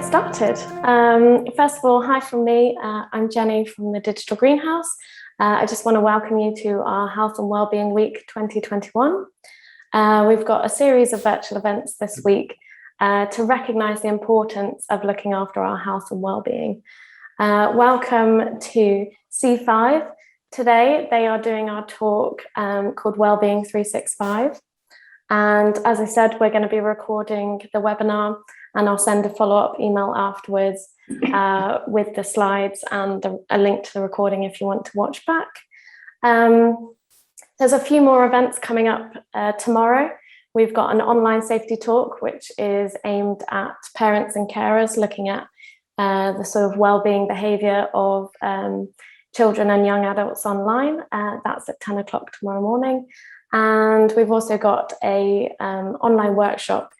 get started. First of all, hi from me. I'm Jenny from the Digital Greenhouse. I just want to welcome you to our Health and Wellbeing Week 2021. We've got a series of virtual events this week to recognise the importance of looking after our health and wellbeing. Welcome to C5. Today they are doing our talk called Wellbeing 365. And as I said, we're going to be recording the webinar, and I'll send a follow-up email afterwards with the slides and a link to the recording if you want to watch back. There's a few more events coming up tomorrow. We've got an online safety talk, which is aimed at parents and carers, looking at the sort of wellbeing behaviour of children and young adults online. That's at 10 o'clock tomorrow morning. And we've also got a online workshop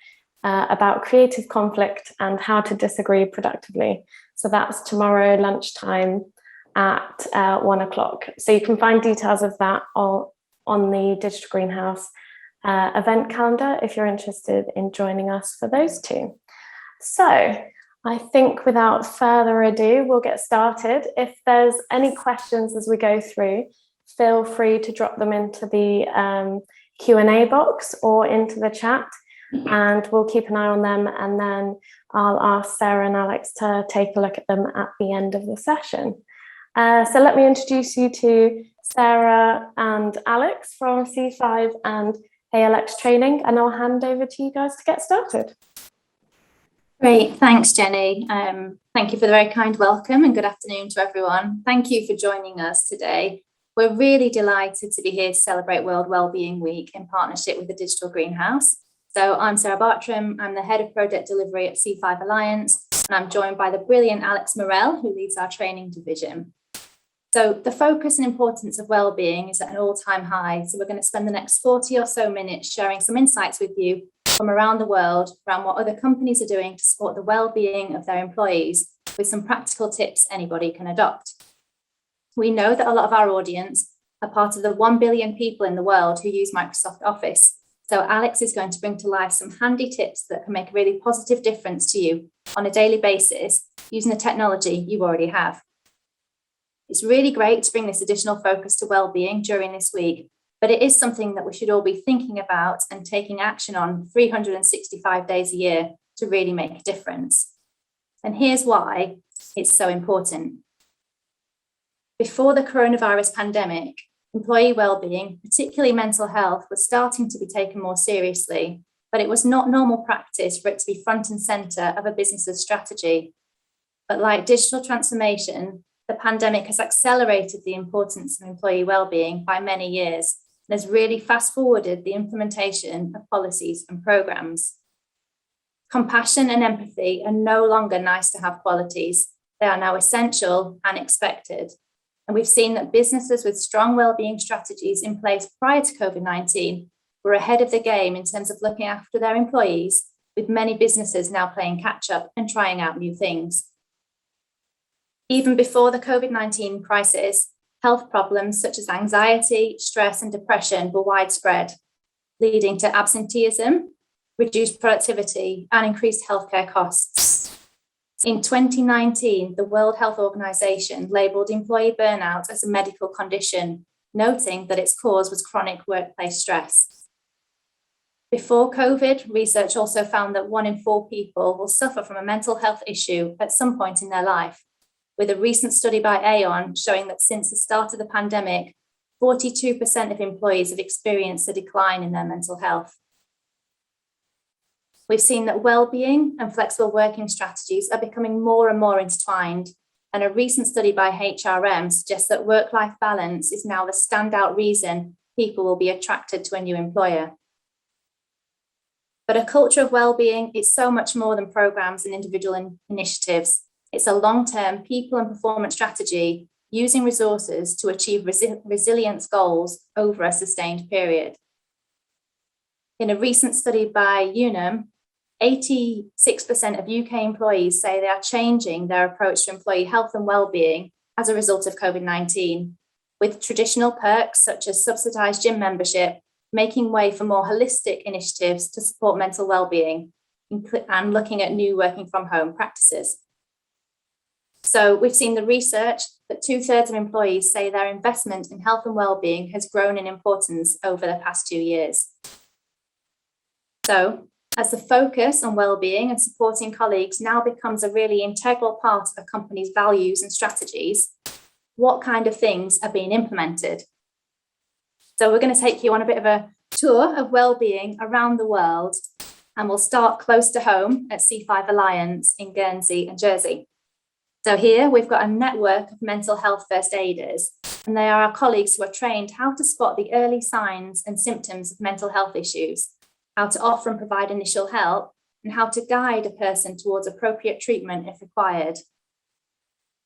about creative conflict and how to disagree productively. So that's tomorrow lunchtime at 1 o'clock. So you can find details of that all on the Digital Greenhouse event calendar if you're interested in joining us for those two. So I think without further ado, we'll get started. If there's any questions as we go through, feel free to drop them into the Q&A box or into the chat, and we'll keep an eye on them, and then I'll ask Sarah and Alex to take a look at them at the end of the session. So let me introduce you to Sarah and Alex from C5 and ALX Training, and I'll hand over to you guys to get started. Great, thanks Jenny. Thank you for the very kind welcome, and good afternoon to everyone. Thank you for joining us today. We're really delighted to be here to celebrate World Wellbeing Week in partnership with the Digital Greenhouse. So I'm Sarah Barthram, I'm the Head of Project Delivery at C5 Alliance, and I'm joined by the brilliant Alex Morel, who leads our training division. So the focus and importance of wellbeing is at an all-time high. So we're going to spend the next 40 or so minutes sharing some insights with you from around the world around what other companies are doing to support the wellbeing of their employees, with some practical tips anybody can adopt. We know that a lot of our audience are part of the 1 billion people in the world who use Microsoft Office. So Alex is going to bring to life some handy tips that can make a really positive difference to you on a daily basis using the technology you already have. It's really great to bring this additional focus to wellbeing during this week, but it is something that we should all be thinking about and taking action on 365 days a year to really make a difference. And here's why it's so important. Before the coronavirus pandemic, employee wellbeing, particularly mental health, was starting to be taken more seriously, but it was not normal practice for it to be front and centre of a business's strategy. But like digital transformation, the pandemic has accelerated the importance of employee wellbeing by many years and has really fast-forwarded the implementation of policies and programmes. Compassion and empathy are no longer nice-to-have qualities. They are now essential and expected. And we've seen that businesses with strong wellbeing strategies in place prior to COVID-19 were ahead of the game in terms of looking after their employees, with many businesses now playing catch-up and trying out new things. Even before the COVID-19 crisis, health problems such as anxiety, stress, and depression were widespread, leading to absenteeism, reduced productivity, and increased healthcare costs. In 2019, the World Health Organization labelled employee burnout as a medical condition, noting that its cause was chronic workplace stress. Before COVID, research also found that 1 in 4 people will suffer from a mental health issue at some point in their life, with a recent study by Aon showing that since the start of the pandemic, 42% of employees have experienced a decline in their mental health. We've seen that well-being and flexible working strategies are becoming more and more intertwined, and a recent study by HRM suggests that work-life balance is now the standout reason people will be attracted to a new employer. But a culture of well-being is so much more than programs and individual initiatives. It's a long-term people and performance strategy using resources to achieve resilience goals over a sustained period. In a recent study by Unum, 86% of UK employees say they are changing their approach to employee health and wellbeing as a result of COVID-19, with traditional perks such as subsidised gym membership making way for more holistic initiatives to support mental wellbeing, and looking at new working from home practices. So we've seen the research that 2/3 of employees say their investment in health and wellbeing has grown in importance over the past 2 years. So as the focus on wellbeing and supporting colleagues now becomes a really integral part of a company's values and strategies, what kind of things are being implemented? So we're going to take you on a bit of a tour of wellbeing around the world, and we'll start close to home at C5 Alliance in Guernsey and Jersey. So here we've got a network of mental health first aiders, and they are our colleagues who are trained how to spot the early signs and symptoms of mental health issues, how to offer and provide initial help, and how to guide a person towards appropriate treatment if required.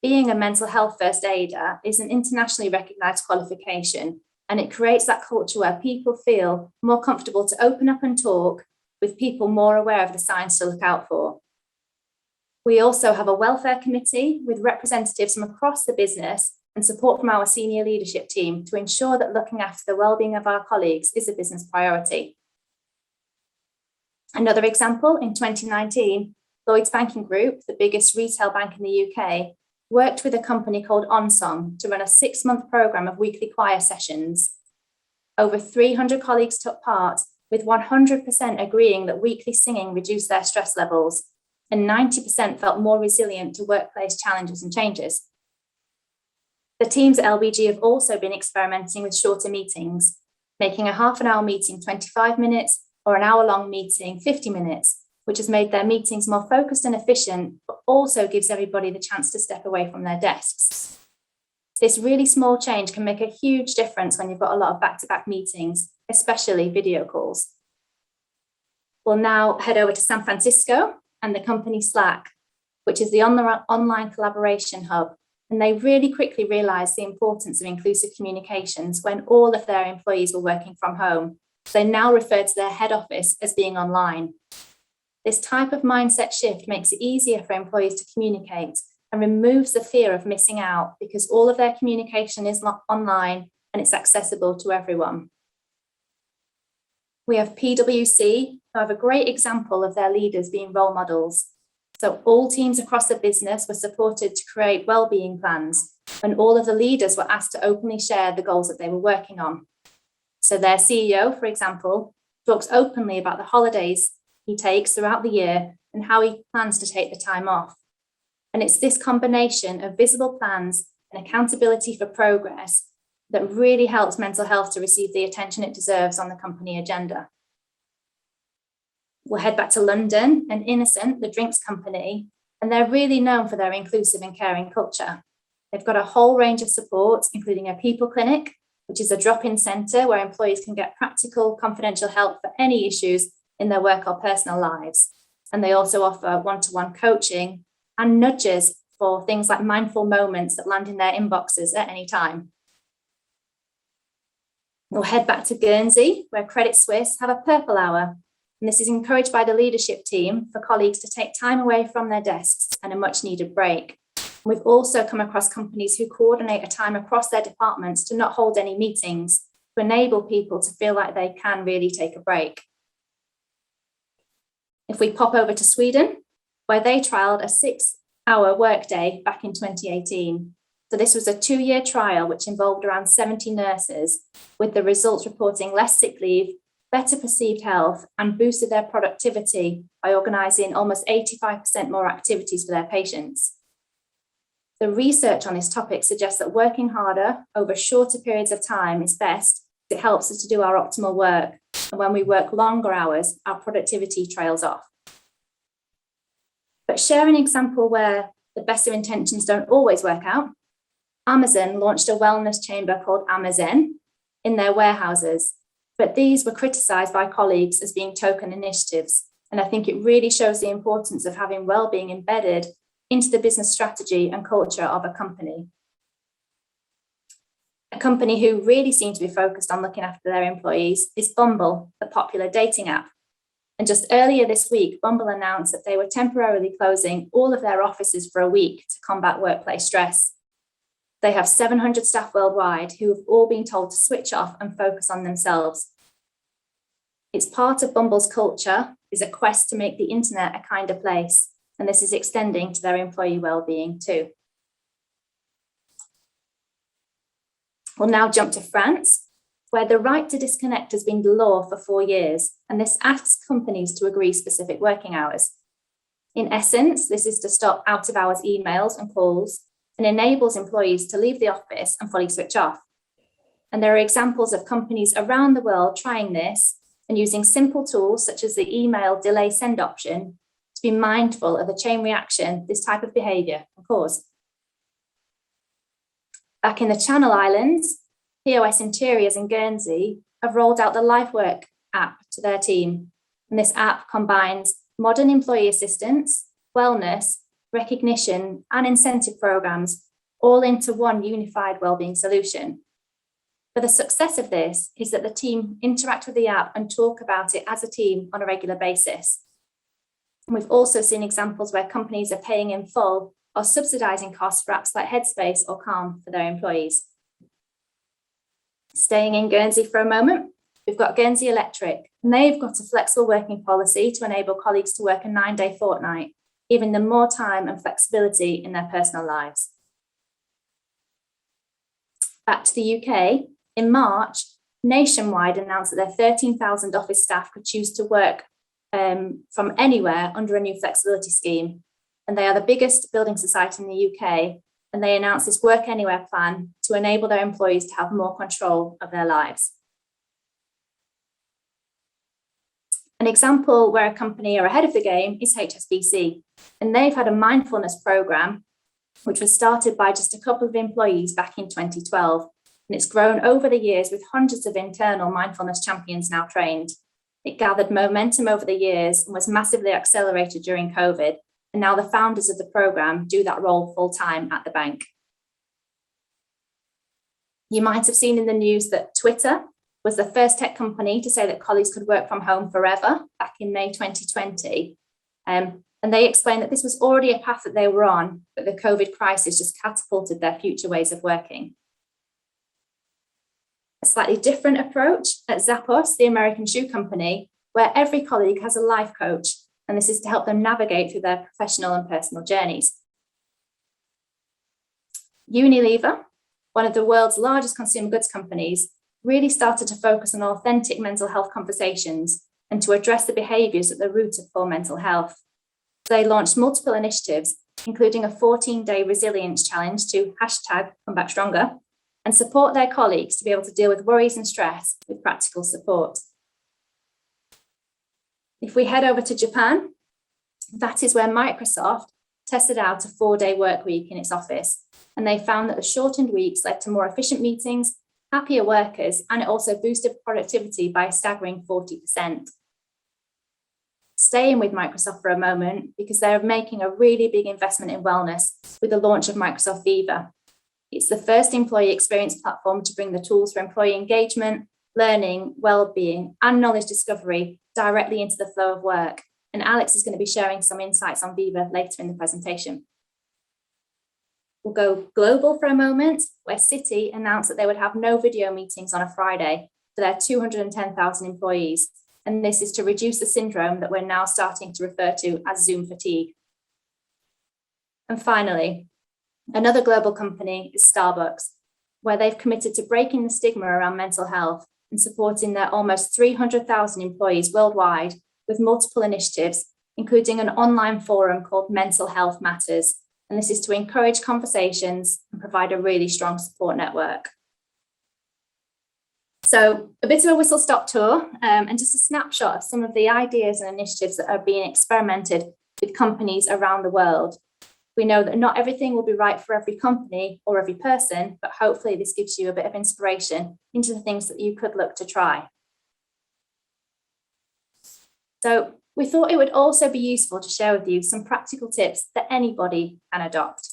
Being a mental health first aider is an internationally recognised qualification, and it creates that culture where people feel more comfortable to open up and talk, with people more aware of the signs to look out for. We also have a welfare committee with representatives from across the business and support from our senior leadership team to ensure that looking after the wellbeing of our colleagues is a business priority. Another example, in 2019, Lloyds Banking Group, the biggest retail bank in the UK, worked with a company called OnSong to run a 6-month programme of weekly choir sessions. Over 300 colleagues took part, with 100% agreeing that weekly singing reduced their stress levels, and 90% felt more resilient to workplace challenges and changes. The teams at LBG have also been experimenting with shorter meetings, making a half-an-hour meeting 25 minutes or an hour-long meeting 50 minutes, which has made their meetings more focused and efficient, but also gives everybody the chance to step away from their desks. This really small change can make a huge difference when you've got a lot of back-to-back meetings, especially video calls. We'll now head over to San Francisco and the company Slack, which is the online collaboration hub. And they really quickly realised the importance of inclusive communications when all of their employees were working from home. They now refer to their head office as being online. This type of mindset shift makes it easier for employees to communicate and removes the fear of missing out, because all of their communication is online and it's accessible to everyone. We have PwC, who have a great example of their leaders being role models. So all teams across the business were supported to create wellbeing plans, and all of the leaders were asked to openly share the goals that they were working on. So their CEO, for example, talks openly about the holidays he takes throughout the year and how he plans to take the time off. And it's this combination of visible plans and accountability for progress that really helps mental health to receive the attention it deserves on the company agenda. We'll head back to London and Innocent, the drinks company, and they're really known for their inclusive and caring culture. They've got a whole range of supports, including a people clinic, which is a drop-in centre where employees can get practical, confidential help for any issues in their work or personal lives. And they also offer one-to-one coaching and nudges for things like mindful moments that land in their inboxes at any time. We'll head back to Guernsey, where Credit Suisse have a purple hour. And this is encouraged by the leadership team for colleagues to take time away from their desks and a much needed break. We've also come across companies who coordinate a time across their departments to not hold any meetings, to enable people to feel like they can really take a break. If we pop over to Sweden, where they trialled a 6-hour workday back in 2018. So this was a 2-year trial which involved around 70 nurses, with the results reporting less sick leave, better perceived health, and boosted their productivity by organising almost 85% more activities for their patients. The research on this topic suggests that working harder over shorter periods of time is best. It helps us to do our optimal work. And when we work longer hours, our productivity trails off. But share an example where the best of intentions don't always work out. Amazon launched a wellness chamber called Amazon in their warehouses, but these were criticised by colleagues as being token initiatives. And I think it really shows the importance of having wellbeing embedded into the business strategy and culture of a company. A company who really seem to be focused on looking after their employees is Bumble, the popular dating app. And just earlier this week, Bumble announced that they were temporarily closing all of their offices for a week to combat workplace stress. They have 700 staff worldwide who have all been told to switch off and focus on themselves. It's part of Bumble's culture is a quest to make the internet a kinder place, and this is extending to their employee wellbeing too. We'll now jump to France, where the right to disconnect has been the law for 4 years, and this asks companies to agree specific working hours. In essence, this is to stop out-of-hours emails and calls and enables employees to leave the office and fully switch off. And there are examples of companies around the world trying this and using simple tools such as the email delay send option to be mindful of the chain reaction this type of behaviour can cause. Back in the Channel Islands, POS Interiors in Guernsey have rolled out the LifeWork app to their team. And this app combines modern employee assistance, wellness, recognition, and incentive programs all into one unified wellbeing solution. But the success of this is that the team interact with the app and talk about it as a team on a regular basis. And we've also seen examples where companies are paying in full or subsidising costs for apps like Headspace or Calm for their employees. Staying in Guernsey for a moment, we've got Guernsey Electric, and they've got a flexible working policy to enable colleagues to work a 9-day fortnight, giving them more time and flexibility in their personal lives. Back to the UK, in March, Nationwide announced that their 13,000 office staff could choose to work from anywhere under a new flexibility scheme. And they are the biggest building society in the UK, and they announced this Work Anywhere plan to enable their employees to have more control of their lives. An example where a company are ahead of the game is HSBC, and they've had a mindfulness program which was started by just a couple of employees back in 2012. And it's grown over the years with hundreds of internal mindfulness champions now trained. It gathered momentum over the years and was massively accelerated during COVID. And now the founders of the program do that role full time at the bank. You might have seen in the news that Twitter was the first tech company to say that colleagues could work from home forever back in May 2020. And they explained that this was already a path that they were on, but the COVID crisis just catapulted their future ways of working. A slightly different approach at Zappos, the American shoe company, where every colleague has a life coach, and this is to help them navigate through their professional and personal journeys. Unilever, one of the world's largest consumer goods companies, really started to focus on authentic mental health conversations and to address the behaviours at the root of poor mental health. They launched multiple initiatives, including a 14-day resilience challenge to #ComeBackStronger, and support their colleagues to be able to deal with worries and stress with practical support. If we head over to Japan, that is where Microsoft tested out a 4-day work week in its office, and they found that the shortened weeks led to more efficient meetings, happier workers, and it also boosted productivity by a staggering 40%. Staying with Microsoft for a moment, because they're making a really big investment in wellness with the launch of Microsoft Viva. It's the first employee experience platform to bring the tools for employee engagement, learning, well-being, and knowledge discovery directly into the flow of work. And Alex is going to be sharing some insights on Viva later in the presentation. We'll go global for a moment, where Citi announced that they would have no video meetings on a Friday for their 210,000 employees. And this is to reduce the syndrome that we're now starting to refer to as Zoom fatigue. And finally, another global company is Starbucks, where they've committed to breaking the stigma around mental health and supporting their almost 300,000 employees worldwide with multiple initiatives, including an online forum called Mental Health Matters. And this is to encourage conversations and provide a really strong support network. So a bit of a whistle-stop tour and just a snapshot of some of the ideas and initiatives that are being experimented with companies around the world. We know that not everything will be right for every company or every person, but hopefully this gives you a bit of inspiration into the things that you could look to try. So we thought it would also be useful to share with you some practical tips that anybody can adopt.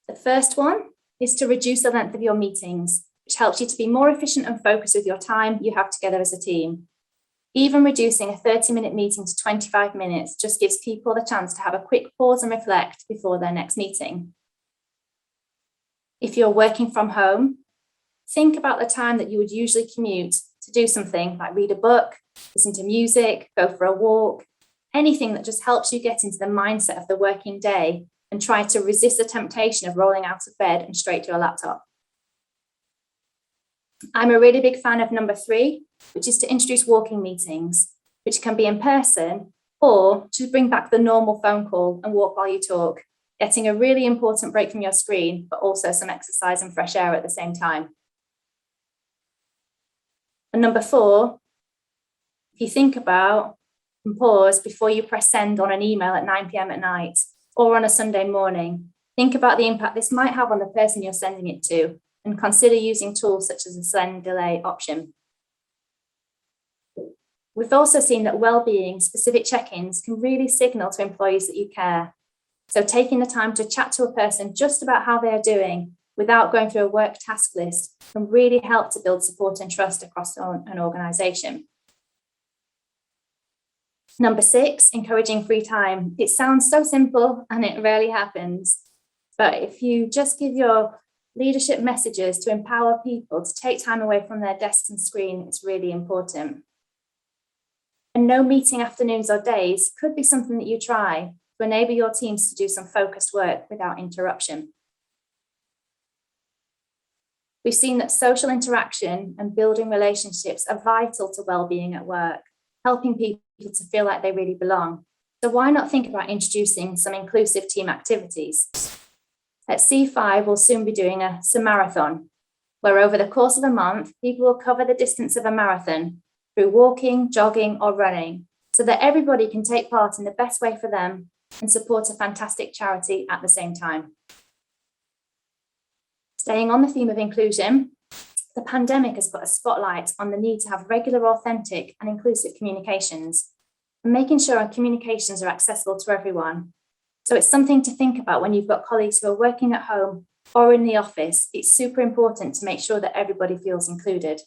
The first one is to reduce the length of your meetings, which helps you to be more efficient and focused with your time you have together as a team. Even reducing a 30-minute meeting to 25 minutes just gives people the chance to have a quick pause and reflect before their next meeting. If you're working from home, think about the time that you would usually commute to do something like read a book, listen to music, go for a walk, anything that just helps you get into the mindset of the working day and try to resist the temptation of rolling out of bed and straight to your laptop. I'm a really big fan of number 3, which is to introduce walking meetings, which can be in person or to bring back the normal phone call and walk while you talk, getting a really important break from your screen, but also some exercise and fresh air at the same time. And number 4, if you think about and pause before you press send on an email at 9 p.m. at night or on a Sunday morning, think about the impact this might have on the person you're sending it to, and consider using tools such as the send delay option. We've also seen that well-being specific check-ins can really signal to employees that you care. So taking the time to chat to a person just about how they are doing without going through a work task list can really help to build support and trust across an organisation. Number 6, encouraging free time. It sounds so simple and it rarely happens. But if you just give your leadership messages to empower people to take time away from their desks and screen, it's really important. And no meeting afternoons or days could be something that you try to enable your teams to do some focused work without interruption. We've seen that social interaction and building relationships are vital to well-being at work, helping people to feel like they really belong. So why not think about introducing some inclusive team activities? At C5, we'll soon be doing a marathon, where over the course of a month, people will cover the distance of a marathon through walking, jogging, or running, so that everybody can take part in the best way for them and support a fantastic charity at the same time. Staying on the theme of inclusion, the pandemic has put a spotlight on the need to have regular, authentic, and inclusive communications, and making sure our communications are accessible to everyone. So it's something to think about when you've got colleagues who are working at home or in the office. It's super important to make sure that everybody feels included.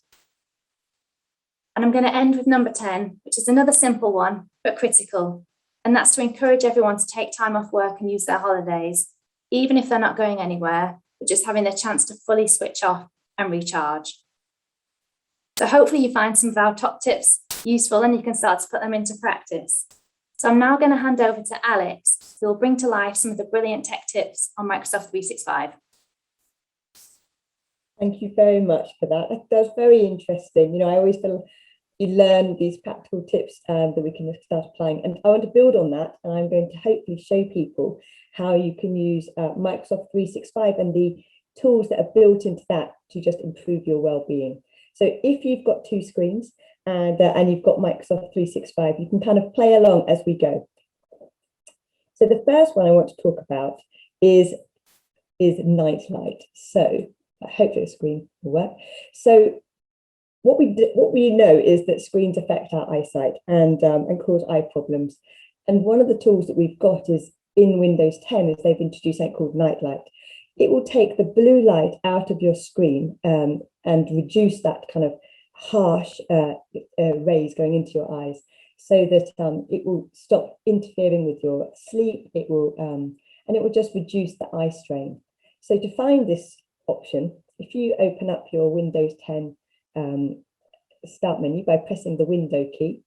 And I'm going to end with number 10, which is another simple one, but critical. And that's to encourage everyone to take time off work and use their holidays, even if they're not going anywhere, but just having the chance to fully switch off and recharge. So hopefully you find some of our top tips useful and you can start to put them into practice. So I'm now going to hand over to Alex, who will bring to life some of the brilliant tech tips on Microsoft 365. Thank you very much for that. That's very interesting. You know, I always feel you learn these practical tips that we can start applying. And I want to build on that. And I'm going to hopefully show people how you can use Microsoft 365 and the tools that are built into that to just improve your well-being. So if you've got 2 screens and you've got Microsoft 365, you can kind of play along as we go. So the first one I want to talk about is Nightlight. So hopefully the screen will work. So what we know is that screens affect our eyesight and cause eye problems. And one of the tools that we've got is in Windows 10 is they've introduced something called Nightlight. It will take the blue light out of your screen and reduce that kind of harsh rays going into your eyes, so that it will stop interfering with your sleep. It will and it will just reduce the eye strain. So to find this option, if you open up your Windows 10 start menu by pressing the window key,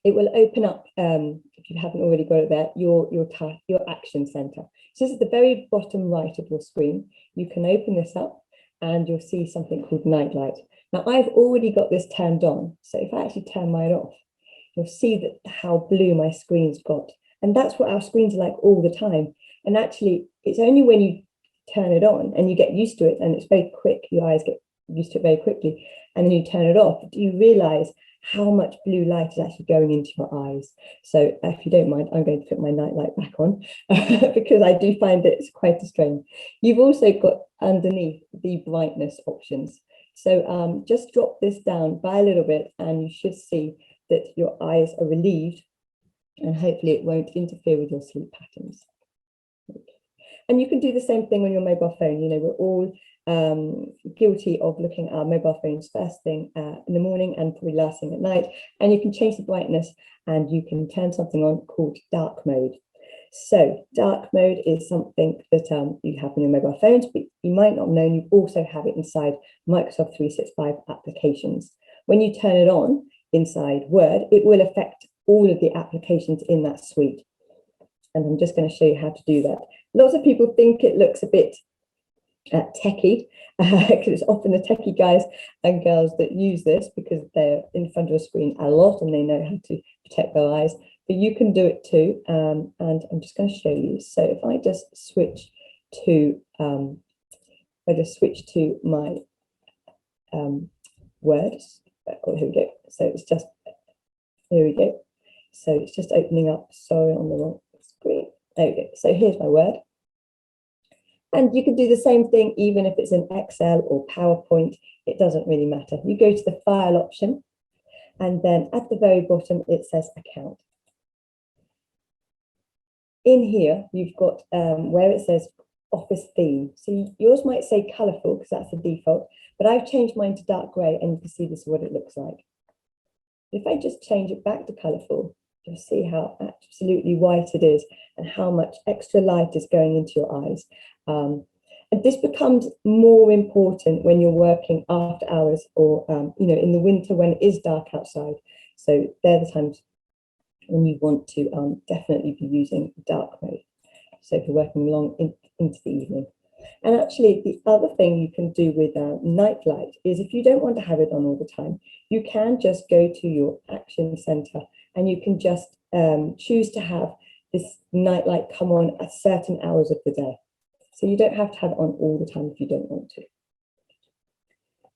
it will open up, if you haven't already got it there, your action center. So this is the very bottom right of your screen. You can open this up and you'll see something called Nightlight. Now I've already got this turned on. So if I actually turn mine off, you'll see that how blue my screen's got. And that's what our screens are like all the time. And actually, it's only when you turn it on and you get used to it, and it's very quick, your eyes get used to it very quickly, and then you turn it off, do you realize how much blue light is actually going into your eyes. So if you don't mind, I'm going to put my Nightlight back on because I do find that it's quite a strain. You've also got underneath the brightness options. So just drop this down by a little bit and you should see that your eyes are relieved, and hopefully it won't interfere with your sleep patterns. And you can do the same thing on your mobile phone. You know, we're all guilty of looking at our mobile phones first thing in the morning and probably last thing at night. And you can change the brightness and you can turn something on called dark mode. So dark mode is something that you have on your mobile phones, but you might not know you also have it inside Microsoft 365 applications. When you turn it on, inside Word, it will affect all of the applications in that suite. And I'm just going to show you how to do that. Lots of people think it looks a bit techie, because it's often the techie guys and girls that use this because they're in front of a screen a lot and they know how to protect their eyes. But you can do it too, and I'm just going to show you. So if I just switch to my words. Oh, here we go. So it's just, here we go. So it's just opening up, sorry, on the wrong screen. There we go. So here's my Word. And you can do the same thing even if it's in Excel or PowerPoint, it doesn't really matter. You go to the file option, and then at the very bottom, it says account. In here, you've got where it says office theme. So yours might say colourful because that's the default, but I've changed mine to dark grey, and you can see this is what it looks like. If I just change it back to colourful, you'll see how absolutely white it is and how much extra light is going into your eyes. And this becomes more important when you're working after hours or, in the winter when it is dark outside. So they're the times when you want to definitely be using dark mode. So if you're working long into the evening. And actually, the other thing you can do with night light is if you don't want to have it on all the time, you can just go to your action center and you can just choose to have this night light come on at certain hours of the day. So you don't have to have it on all the time if you don't want to.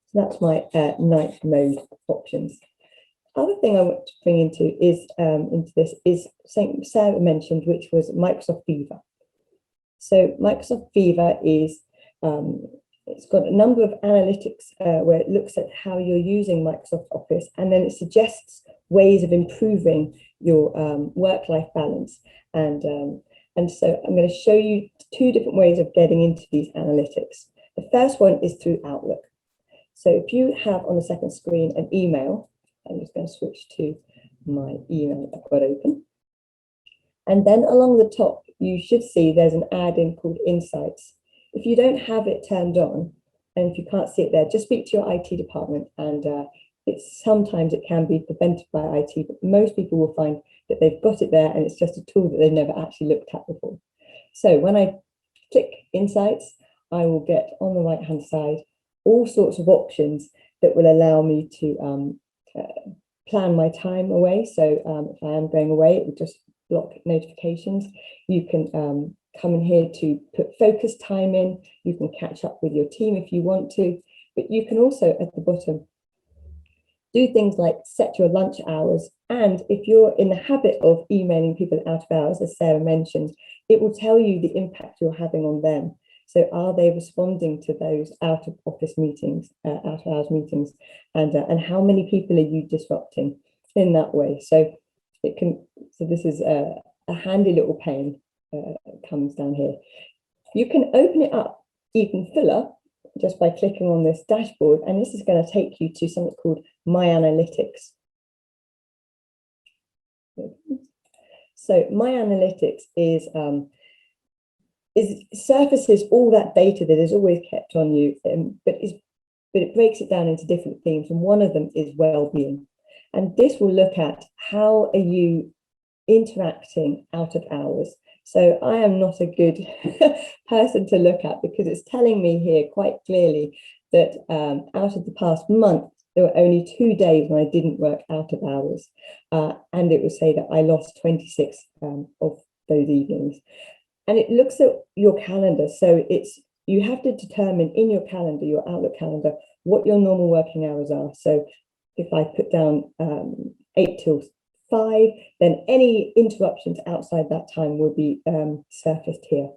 So that's my night mode options. Other thing I want to bring into this is something Sarah mentioned, which was Microsoft Viva. So Microsoft Viva is, it's got a number of analytics where it looks at how you're using Microsoft Office, and then it suggests ways of improving your work-life balance. And so I'm going to show you two different ways of getting into these analytics. The first one is through Outlook. So if you have on the second screen an email, I'm just going to switch to my email I've got open. And then along the top, you should see there's an add-in called Insights. If you don't have it turned on, and if you can't see it there, just speak to your IT department. And sometimes it can be prevented by IT, but most people will find that they've got it there and it's just a tool that they've never actually looked at before. So when I click Insights, I will get on the right-hand side all sorts of options that will allow me to plan my time away. So if I am going away, it will just block notifications. You can come in here to put focus time in. You can catch up with your team if you want to, but you can also at the bottom do things like set your lunch hours. And if you're in the habit of emailing people out of hours, as Sarah mentioned, it will tell you the impact you're having on them. So are they responding to those out of office meetings, out of hours meetings, and how many people are you disrupting in that way? So it can. So this is a handy little pane comes down here. You can open it up even fuller just by clicking on this dashboard, and this is going to take you to something called My Analytics. So My Analytics is surfaces all that data that is always kept on you, but it breaks it down into different themes, and one of them is well-being. And this will look at how are you interacting out of hours. So I am not a good person to look at because it's telling me here quite clearly that out of the past month, there were only 2 days when I didn't work out of hours. And it will say that I lost 26 of those evenings. And it looks at your calendar. So you have to determine in your calendar, your Outlook calendar, what your normal working hours are. So if I put down 8 till 5, then any interruptions outside that time will be surfaced here.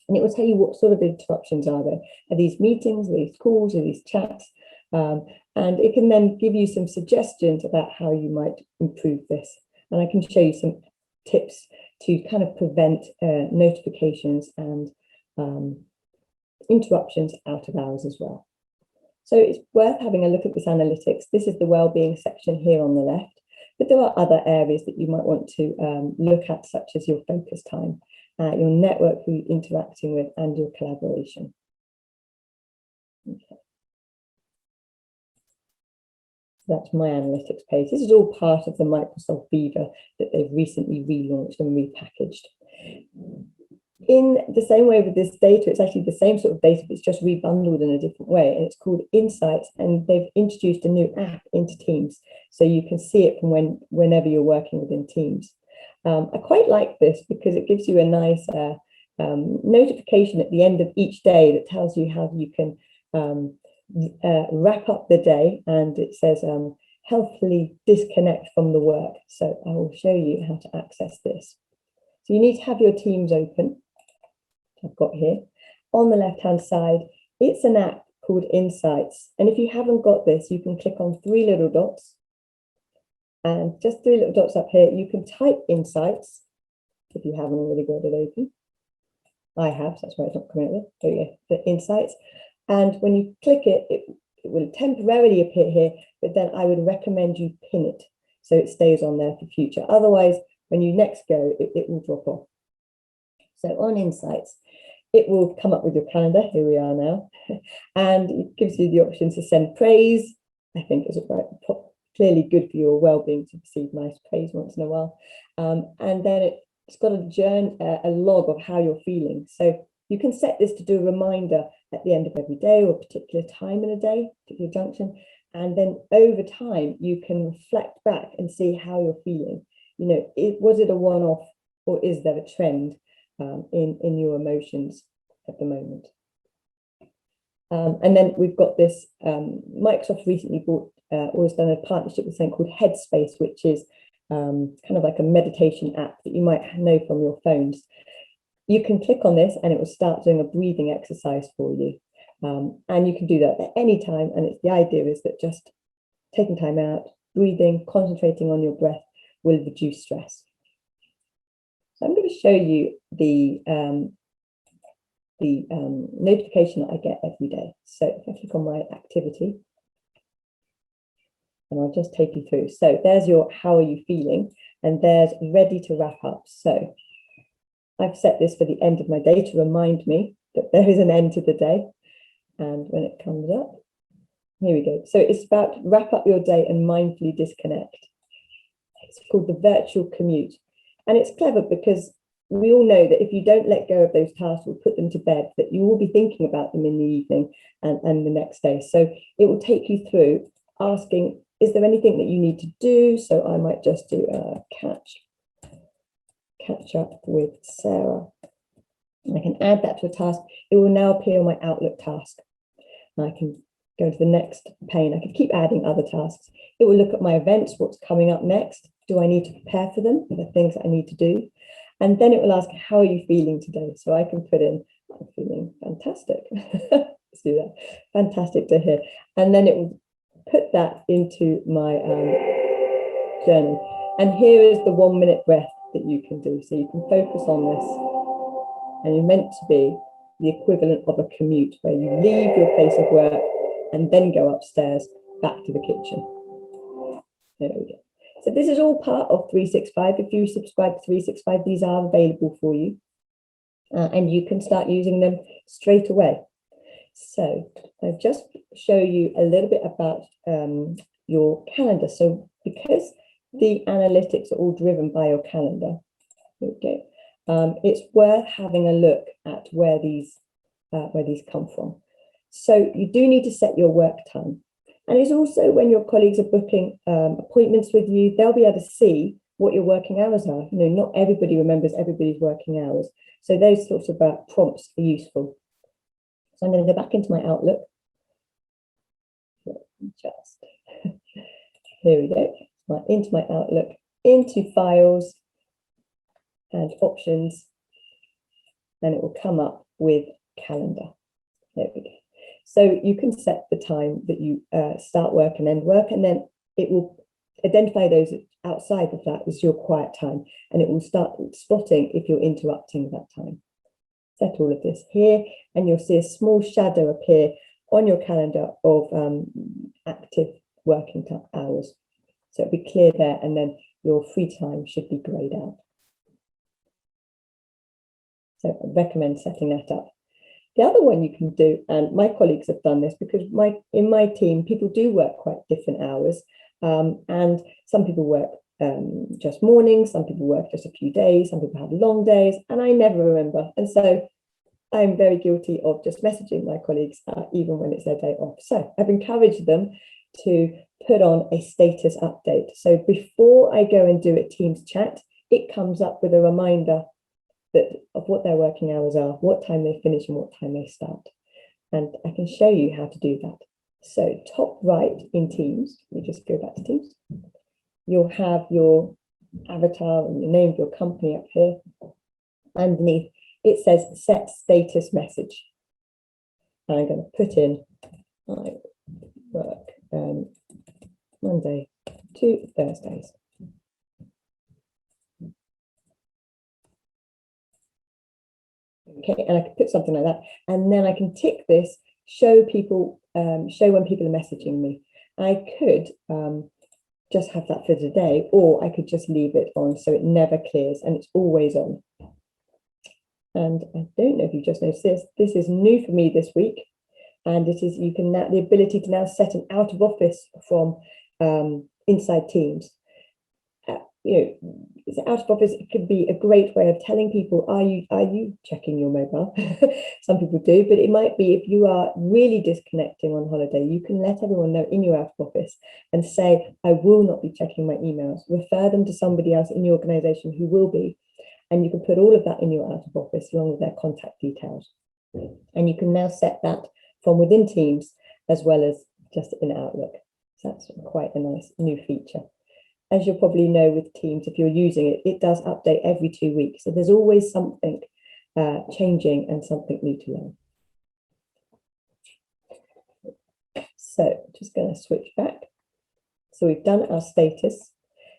And it will tell you what sort of interruptions are there. Are these meetings, are these calls, are these chats? And it can then give you some suggestions about how you might improve this. And I can show you some tips to kind of prevent notifications and interruptions out of hours as well. So it's worth having a look at this analytics. This is the wellbeing section here on the left, but there are other areas that you might want to look at, such as your focus time, your network who you're interacting with, and your collaboration. Okay. that's my analytics page. This is all part of the Microsoft Viva that they've recently relaunched and repackaged. In the same way with this data, it's actually the same sort of data, but it's just rebundled in a different way, and it's called Insights, and they've introduced a new app into Teams, so you can see it from whenever you're working within Teams. I quite like this because it gives you a nice notification at the end of each day that tells you how you can wrap up the day, and it says healthily disconnect from the work. So I will show you how to access this. So you need to have your Teams open. I've got here on the left hand side, it's an app called Insights, and if you haven't got this, you can click on 3 little dots, and just 3 little dots up here, you can type Insights if you haven't already got it open. I have, so that's why it's not coming out there. There you go, the Insights. And when you click it, it will temporarily appear here, but then I would recommend you pin it so it stays on there for future. Otherwise, when you next go, it will drop off. So on Insights, it will come up with your calendar. Here we are now. And it gives you the option to send praise. I think it's clearly good for your well-being to receive nice praise once in a while. And then it's got a log of how you're feeling. So you can set this to do a reminder at the end of every day or a particular time in a day, particular junction. And then over time, you can reflect back and see how you're feeling. You know, was it a one-off, or is there a trend in your emotions at the moment? And then we've got this, Microsoft recently always done a partnership with something called Headspace, which is kind of like a meditation app that you might know from your phones. You can click on this and it will start doing a breathing exercise for you. And you can do that at any time. And the idea is that just taking time out, breathing, concentrating on your breath will reduce stress. So I'm going to show you the notification that I get every day. So if I click on my activity, and I'll just take you through. So there's your how are you feeling, and there's ready to wrap up. So I've set this for the end of my day to remind me that there is an end to the day. And when it comes up, here we go. So it's about wrap up your day and mindfully disconnect. It's called the virtual commute. And it's clever because we all know that if you don't let go of those tasks or put them to bed, that you will be thinking about them in the evening and the next day. So it will take you through asking, is there anything that you need to do? So I might just do a catch up with Sarah. And I can add that to a task. It will now appear on my Outlook task. And I can go to the next pane. I can keep adding other tasks. It will look at my events, what's coming up next. Do I need to prepare for them? Are there things that I need to do? And then it will ask, how are you feeling today? So I can put in, I'm feeling fantastic. Let's do that. Fantastic to hear. And then it will put that into my journey. And here is the 1 minute breath that you can do. So you can focus on this. And you're meant to be the equivalent of a commute where you leave your place of work and then go upstairs back to the kitchen. There we go. So this is all part of 365. If you subscribe to 365, these are available for you. And you can start using them straight away. So I'll just show you a little bit about your calendar. So because the analytics are all driven by your calendar, okay, it's worth having a look at where these come from. So you do need to set your work time. And it's also when your colleagues are booking appointments with you, they'll be able to see what your working hours are. You know, not everybody remembers everybody's working hours. So those sorts of prompts are useful. So I'm going to go back into my Outlook. Just here we go. Into my Outlook, into files and options, and it will come up with calendar. There we go. So you can set the time that you start work and end work, and then it will identify those outside of that as your quiet time, and it will start spotting if you're interrupting that time. Set all of this here, and you'll see a small shadow appear on your calendar of active working hours. So it'll be clear there, and then your free time should be grayed out. So I recommend setting that up. The other one you can do, and my colleagues have done this because in my team, people do work quite different hours. And some people work just mornings, some people work just a few days, some people have long days, and I never remember. And so I'm very guilty of just messaging my colleagues even when it's their day off. So I've encouraged them to put on a status update. So before I go and do a Teams chat, it comes up with a reminder of what their working hours are, what time they finish and what time they start. And I can show you how to do that. So top right in Teams, we just go back to Teams. You'll have your avatar and your name of your company up here. Underneath, it says set status message. And I'm going to put in I work Monday to Thursdays. Okay, and I can put something like that, and then I can tick this, show people, show when people are messaging me. I could just have that for today, or I could just leave it on so it never clears and it's always on. And I don't know if you just noticed this. This is new for me this week, and it is you can now the ability to now set an out of office from inside Teams. Out of office, it could be a great way of telling people, are you checking your mobile? Some people do, but it might be if you are really disconnecting on holiday, you can let everyone know in your out of office and say, I will not be checking my emails. Refer them to somebody else in the organization who will be. And you can put all of that in your out of office along with their contact details. And you can now set that from within Teams as well as just in Outlook. So that's quite a nice new feature. As you'll probably know with Teams, if you're using it, it does update every 2 weeks. So there's always something changing and something new to learn. So just going to switch back. So we've done our status.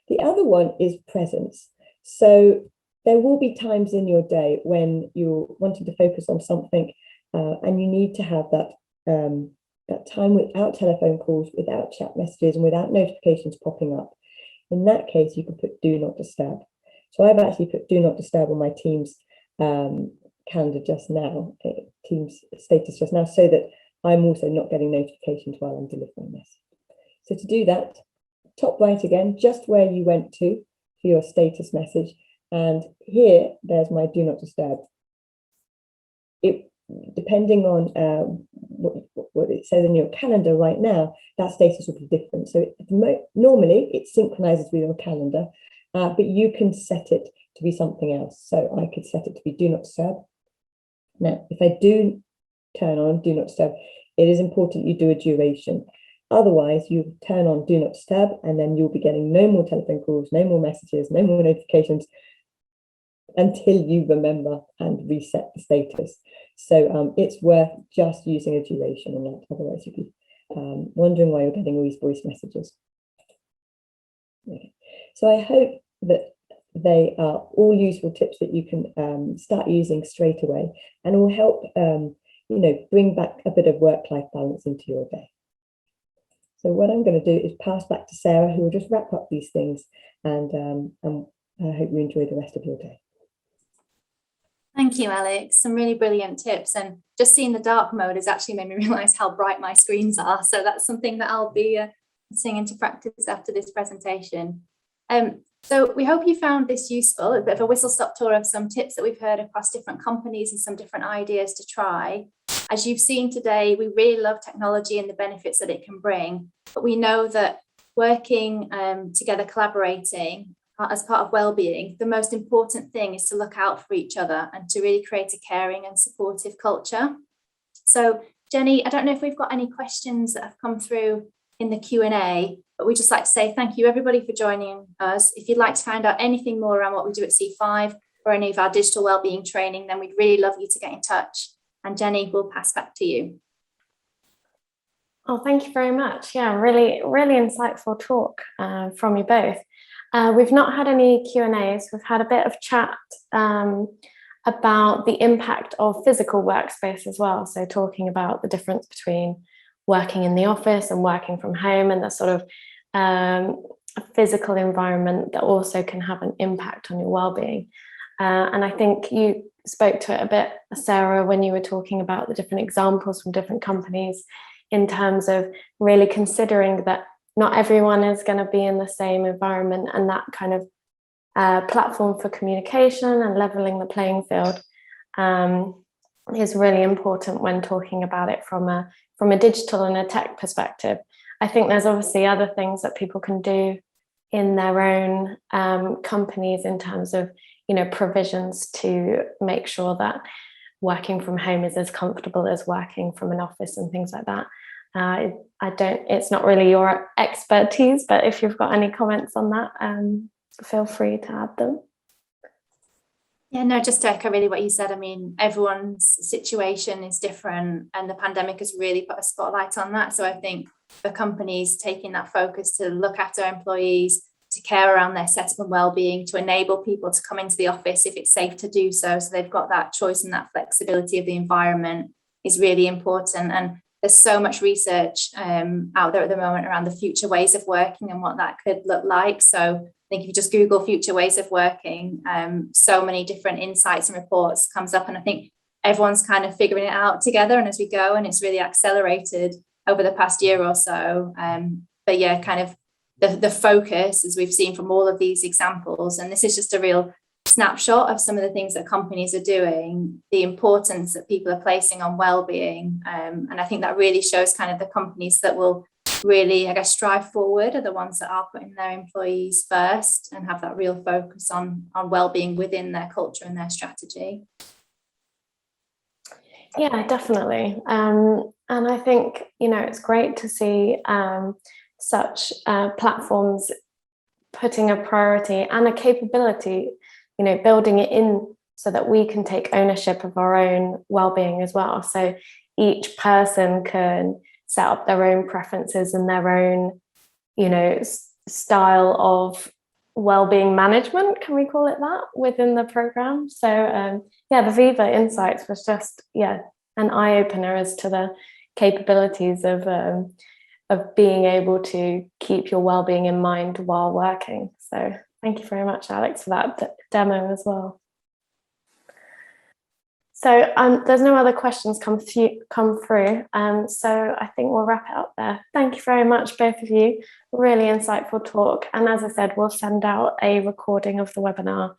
The other one is presence. So there will be times in your day when you're wanting to focus on something and you need to have that, that time without telephone calls, without chat messages, and without notifications popping up. In that case, you can put do not disturb. So I've actually put do not disturb on my Teams calendar just now, Teams status just now, so that I'm also not getting notifications while I'm delivering this. So to do that, top right again, just where you went to for your status message. And here, there's my do not disturb. Depending on what it says in your calendar right now, that status will be different. So normally it synchronizes with your calendar, but you can set it to be something else. So I could set it to be do not disturb. Now, if I do turn on do not disturb, it is important you do a duration. Otherwise, you turn on do not disturb, and then you'll be getting no more telephone calls, no more messages, no more notifications until you remember and reset the status. So it's worth just using a duration on that. Otherwise, you'd be wondering why you're getting all these voice messages. Okay. So I hope that they are all useful tips that you can start using straight away, and will help bring back a bit of work-life balance into your day. So what I'm going to do is pass back to Sarah, who will just wrap up these things, and I hope you enjoy the rest of your day. Thank you, Alex. Some really brilliant tips, and just seeing the dark mode has actually made me realise how bright my screens are. So that's something that I'll be putting into practice after this presentation. So we hope you found this useful, a bit of a whistle-stop tour of some tips that we've heard across different companies and some different ideas to try. As you've seen today, we really love technology and the benefits that it can bring, but we know that working together, collaborating as part of well-being, the most important thing is to look out for each other and to really create a caring and supportive culture. So Jenny, I don't know if we've got any questions that have come through in the Q&A, but we'd just like to say thank you everybody for joining us. If you'd like to find out anything more around what we do at C5 or any of our digital wellbeing training, then we'd really love you to get in touch. And Jenny, we'll pass back to you. Oh, thank you very much. Yeah, really, really insightful talk from you both. We've not had any Q&As. We've had a bit of chat about the impact of physical workspace as well. So talking about the difference between working in the office and working from home, and the sort of physical environment that also can have an impact on your well-being. And I think you spoke to it a bit, Sarah, when you were talking about the different examples from different companies, in terms of really considering that not everyone is going to be in the same environment, and that kind of platform for communication and leveling the playing field is really important when talking about it from a digital and a tech perspective. I think there's obviously other things that people can do in their own companies in terms of, you know, provisions to make sure that working from home is as comfortable as working from an office and things like that. It's not really your expertise, but if you've got any comments on that, feel free to add them. Yeah, no, just to echo really what you said. I mean, everyone's situation is different, and the pandemic has really put a spotlight on that. So I think for companies taking that focus to look after employees, to care around their setup and well-being, to enable people to come into the office if it's safe to do so, so they've got that choice and that flexibility of the environment, is really important. And there's so much research out there at the moment around the future ways of working and what that could look like. So I think if you just Google future ways of working, so many different insights and reports comes up. And I think everyone's kind of figuring it out together and as we go, and it's really accelerated over the past year or so. But yeah, kind of the focus, as we've seen from all of these examples, and this is just a real snapshot of some of the things that companies are doing, the importance that people are placing on well-being. And I think that really shows kind of the companies that will really, I guess, strive forward are the ones that are putting their employees first and have that real focus on well-being within their culture and their strategy. Yeah, definitely. And I think, you know, it's great to see such platforms putting a priority and a capability, you know, building it in so that we can take ownership of our own well-being as well. So each person can set up their own preferences and their own, you know, style of well-being management, can we call it that, within the program. So yeah, the Viva Insights was just, yeah, an eye-opener as to the capabilities of being able to keep your well-being in mind while working. So thank you very much, Alex, for that demo as well. So there's no other questions come through. So I think we'll wrap it up there. Thank you very much, both of you. Really insightful talk. And as I said, we'll send out a recording of the webinar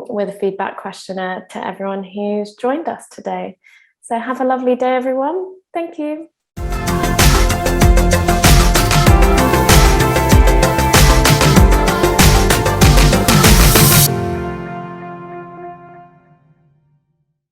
with a feedback questionnaire to everyone who's joined us today. So have a lovely day, everyone. Thank you.